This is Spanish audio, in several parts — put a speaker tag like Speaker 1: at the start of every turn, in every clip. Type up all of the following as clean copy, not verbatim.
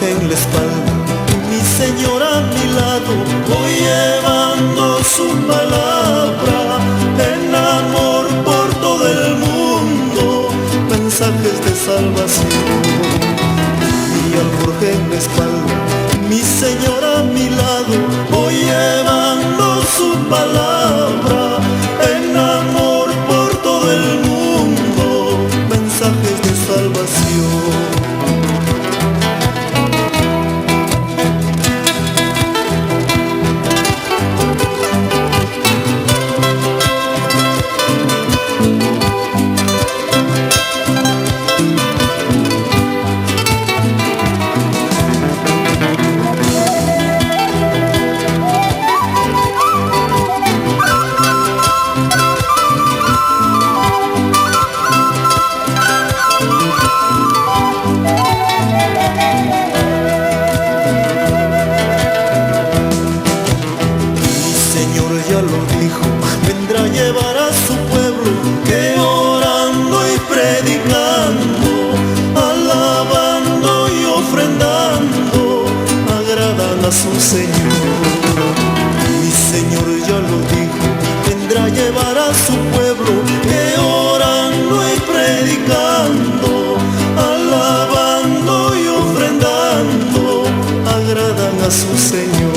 Speaker 1: En la espalda, mi Señor a mi lado, voy llevando su palabra en amor por todo el mundo, mensajes de salvación. Mi alforje en la espalda, mi Señor a mi lado, voy llevando su palabra en amor por todo el mundo, mensajes de salvación. Ya lo dijo, vendrá a llevar a su pueblo que orando y predicando, alabando y ofrendando, agradan a su Señor. Mi Señor ya lo dijo, vendrá a llevar a su pueblo que orando y predicando, alabando y ofrendando, agradan a su Señor.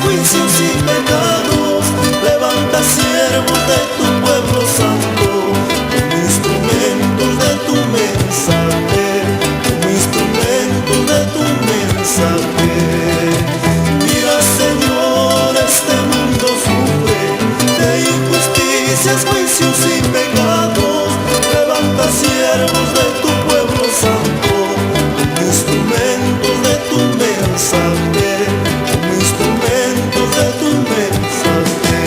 Speaker 1: Juicios y pecados, levanta siervos de tu pueblo santo, como instrumentos de tu mensaje, como instrumentos de tu mensaje. Mira, Señor, este mundo sufre de injusticias, juicios y pecados, levanta siervos de tu pueblo santo, como instrumentos de tu mensaje. De tu mensaje.